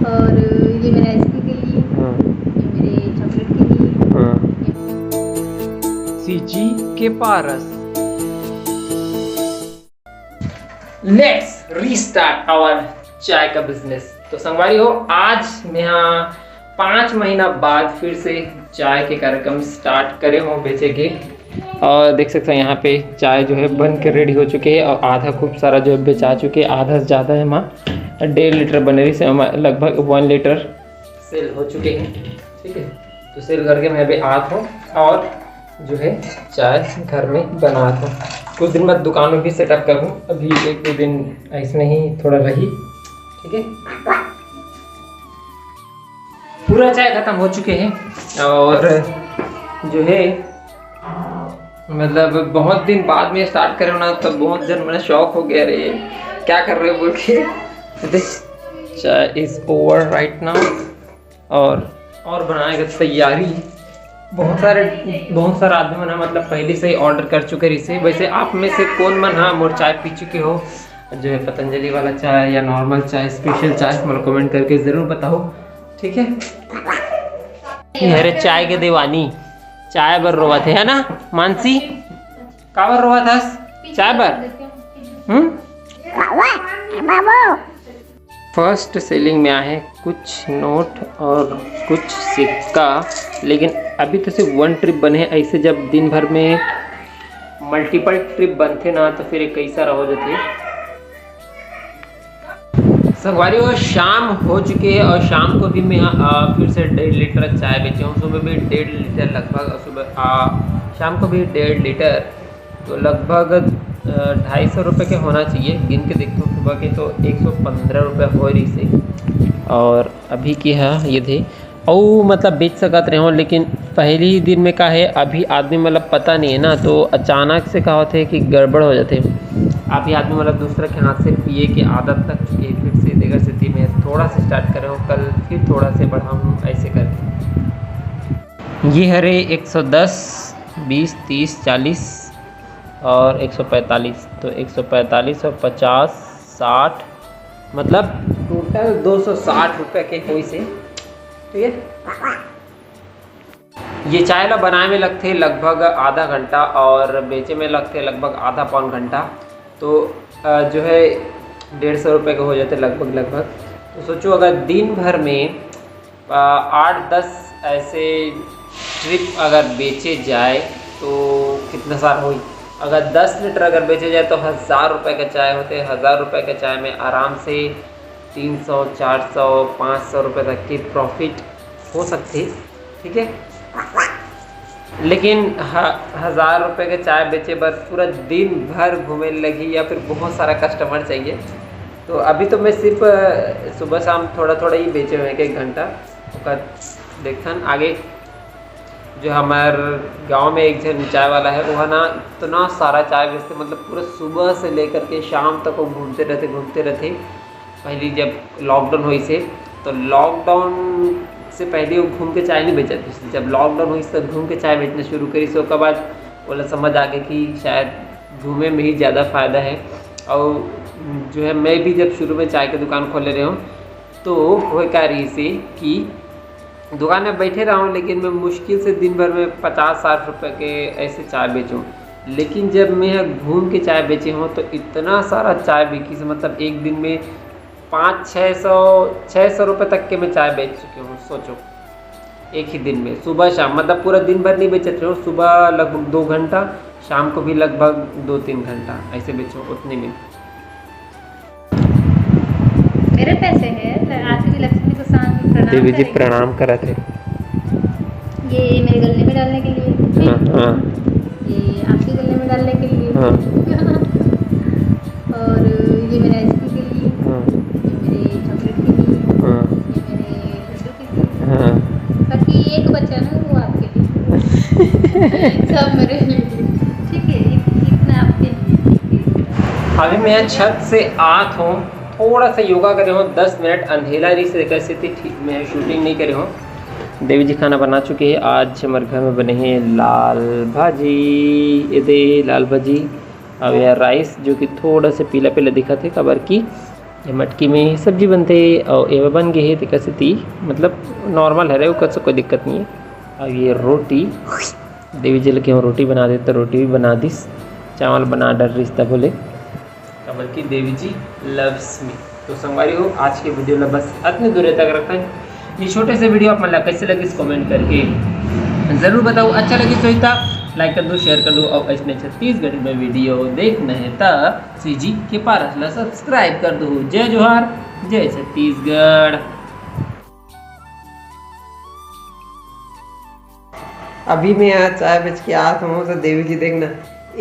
और ये मेरे आइसक्रीम के लिए, ये मेरे चॉकलेट के लिए। सीजी के पारस। लेट्स रीस्टार्ट आवर चाय का बिजनेस। तो संगवारी हो, आज मैं यहाँ 5 महीना बाद फिर से चाय के कार्यक्रम स्टार्ट करे हो बेचे के। और देख सकते हैं यहाँ पे चाय जो है बन के रेडी हो चुके हैं और आधा खूब सारा जो है बेचा चुके हैं, आधा से ज़्यादा है वहाँ 1.5 लीटर बने रही से लगभग 1 लीटर सेल हो चुके हैं। ठीक है, तो सेल करके मैं अभी आता हूँ और जो है चाय घर में बनाता हूँ। कुछ दिन बाद दुकान में भी सेटअप करूँ, अभी 1-2 दिन ऐसे ही थोड़ा रही। ठीक है, पूरा चाय खत्म हो चुके हैं और जो है मतलब बहुत दिन बाद में स्टार्ट करे ना, तब बहुत जन मैंने शौक हो गया रे क्या कर रहे हो बोल के। चाय इज ओवर राइट नाउ और बनाने की तैयारी। बहुत सारा आदमी मन मतलब पहले से ही ऑर्डर कर चुके इसे। वैसे आप में से कौन मन हाँ मोर चाय पी चुके हो, जो है पतंजलि वाला चाय या नॉर्मल चाय, स्पेशल चाय, मुझे कमेंट करके ज़रूर बताओ। ठीक है, अरे चाय के दीवानी चाय बर रोवा थे है ना मानसी, का बर रोवा था चाय बर? फर्स्ट सेलिंग में आए कुछ नोट और कुछ सिक्का, लेकिन अभी तो सिर्फ 1 ट्रिप बने हैं। ऐसे जब दिन भर में मल्टीपल ट्रिप बनते ना तो फिर एक कैसा हो जाते। संगवारी हो, शाम हो चुके हैं और शाम को भी मैं फिर से 1.5 लीटर चाय बेचे हूँ। सुबह भी 1.5 लीटर लगभग, सुबह शाम को भी 1.5 लीटर, तो लगभग 250 रुपये के होना चाहिए। गिन के देखता हूँ सुबह के तो 115 रुपये हो रही से। और अभी की है ये थे और मतलब बेच सकते रहे हो, लेकिन पहले ही दिन में का है अभी आदमी मतलब पता नहीं है ना, तो अचानक से कहा होते कि गड़बड़ हो जाते। अभी आदमी मतलब दूसरे के हाथ से पिए की आदत लग चुकी है। फिर से देगर स्थिति में थोड़ा सा स्टार्ट कर रहा हूँ, कल फिर थोड़ा से बढ़ाऊँ ऐसे करके। ये है रे 110, 20, 30, 40 और 145, तो 145 और 50, 60 मतलब टोटल 260 रुपये के कोई से। ठीक है, ये चाय ला बनाने में लगते लगभग आधा घंटा और बेचे में लगते लगभग आधा पौन घंटा, तो जो है 150 रुपये के हो जाते लगभग। तो सोचो अगर दिन भर में 8-10 ऐसे ट्रिप अगर बेचे जाए तो कितना सारा हुई। अगर 10 लीटर अगर बेचे जाए तो 1000 रुपये का चाय होते। 1000 रुपये का चाय में आराम से 300, 400, 500 रुपये तक की प्रॉफिट हो सकती। ठीक है, लेकिन 1000 रुपये के चाय बेचे बस पूरा दिन भर घूमे लगी या फिर बहुत सारा कस्टमर चाहिए। तो अभी तो मैं सिर्फ सुबह शाम थोड़ा थोड़ा ही बेचे हुए 1 घंटा। देखन आगे जो हमारे गांव में एक जन चाय वाला है, वो है ना इतना सारा चाय बेचते, मतलब पूरा सुबह से लेकर के शाम तक वो घूमते रहते। पहले जब लॉकडाउन हुई से, तो लॉकडाउन से पहले वो घूम के चाय नहीं बेचती थी। जब लॉकडाउन हुई तब घूम के चाय बेचना शुरू करी, सो उसके बाद बोला समझ आ गया कि शायद घूमे में ही ज़्यादा फ़ायदा है। और जो है मैं भी जब शुरू में चाय की दुकान खोले रहे हूँ तो वो कह रही से कि दुकान में बैठे रहा हूँ, लेकिन मैं मुश्किल से दिन भर में 50-60 रुपये के ऐसे चाय बेचूँ। लेकिन जब मैं घूम के चाय बेचे हूँ तो इतना सारा चाय बिकी से, मतलब एक दिन में 500-600 रुपये तक के मैं चाय बेच चुकी हूँ। सोचो एक ही दिन में, सुबह शाम, मतलब पूरा दिन भर नहीं बेचते हो। सुबह लगभग 2 घंटा, शाम को भी लगभग 2-3 घंटा ऐसे बेचो, उतने में। मेरे पैसे हैं, आज भी लक्ष्मी को प्रणाम देवी जी प्रणाम करा थे। ये मेरे गले में डालने के लिए, हाँ, ये आपके गले में डालने के लिए, हाँ। और ये मेरे आइसक्रीम के लिए, ये मेरे चॉकलेट के लिए, ये मेरे लड्डू के लिए, बाकी एक बचा ना वो आपके लिए। सब मेरे लिए। ठीक है, इतना आपके लिए। अभी मैं छत से आत हूँ, थोड़ा सा योगा करे हूँ 10 मिनट, अंधेला नहीं से देखा स्थिति ठीक, मैं शूटिंग नहीं करे हूँ। देवी जी खाना बना चुके हैं। आज हमारे घर में बने हैं लाल भाजी, ये दे लाल भाजी और यह राइस जो कि थोड़ा सा पीला पीला दिखा थे कबर की, ये मटकी में सब्जी बनते और ये बन गए है तो थी मतलब नॉर्मल है वो कस कोई दिक्कत नहीं है। और ये रोटी देवी जी लगे रोटी बना दे तो रोटी भी बना दिस, चावल बना डर रिश्ता बोले कमल की देवी जी लव्स मी। तो संगवारी हो आज के वीडियो में बस इतनी दूर तक रखा है। ये छोटे से वीडियो आप मतलब कैसे लगे इस कमेंट करके ज़रूर बताओ। अच्छा लगे तो इतना लाइक कर दो, शेयर कर दो और इसने छत्तीसगढ़ी में वीडियो देखना है तो सीजी के पारस ला सब्सक्राइब कर दो। जय जोहार, जय छत्तीसगढ़। अभी मैं यहाँ चाय बेच के आया हूँ तो देवी जी देखना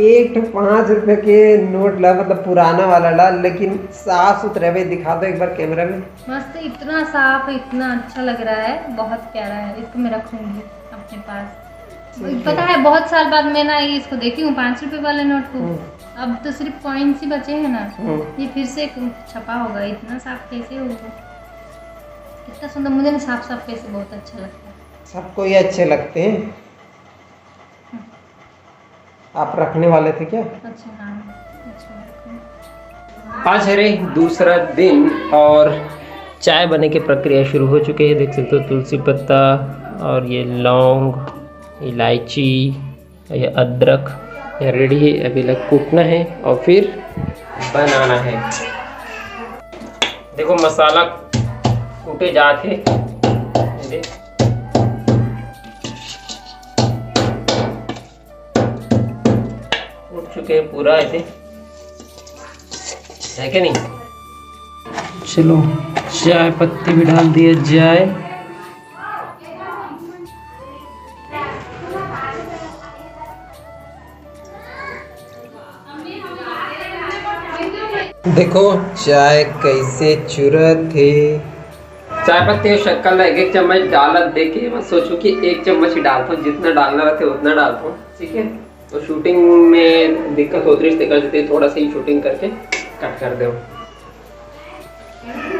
एक 5 रुपए के नोट ला, मतलब पुराना वाला ला, लेकिन साफ सुथरा है। दिखा दो एक बार कैमरा में। मस्त, इतना साफ है, इतना अच्छा लग रहा है, बहुत प्यारा है। इसको मैं रखूंगी अपने पास। पता है बहुत साल बाद मैं ना ये इसको देखी हूँ 5 रुपए वाले नोट को। अब तो सिर्फ कॉइन्स ही बचे हैं ना, ये फिर से छपा होगा। इतना साफ कैसे होगा, कितना सुंदर। मुझे ना साफ साफ पैसे बहुत अच्छा लगता है। सबको ये अच्छे लगते हैं। आप रखने वाले थे क्या? अच्छा हाँ, अच्छा। आज है रे दूसरा दिन और चाय बनने की प्रक्रिया शुरू हो चुकी है। देख सकते हो तुलसी पत्ता और ये लौंग, इलायची, ये अदरक ये रेडी है। अभी लग कूटना है और फिर बनाना है। देखो मसाला कूटे जाते कूट चुके हैं पूरा ऐसे, है क्या नहीं। चलो चाय पत्ती भी डाल दिया जाए। देखो चाय कैसे चुरत है। चाय पत्ती और शक्कर एक एक चम्मच डालत देके मैं सोचूं कि 1 चम्मच ही डालता हूँ, जितना डालना रहता है उतना डालता हूँ, ठीक है। तो शूटिंग में दिक्कत होती है, कर देते थोड़ा सा ही शूटिंग करके कट कर दो।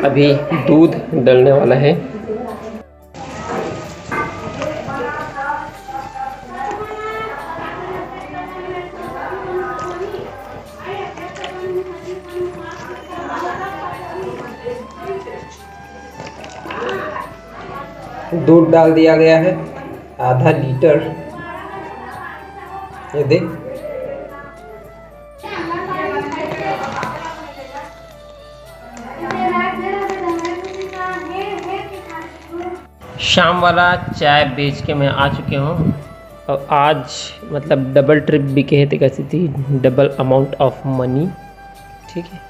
अभी दूध डलने वाला है। दूध डाल दिया गया है आधा लीटर। ये देख शाम वाला चाय बेच के मैं आ चुके हूँ और आज मतलब डबल ट्रिप भी कहते कैसी थी, डबल अमाउंट ऑफ मनी, ठीक है।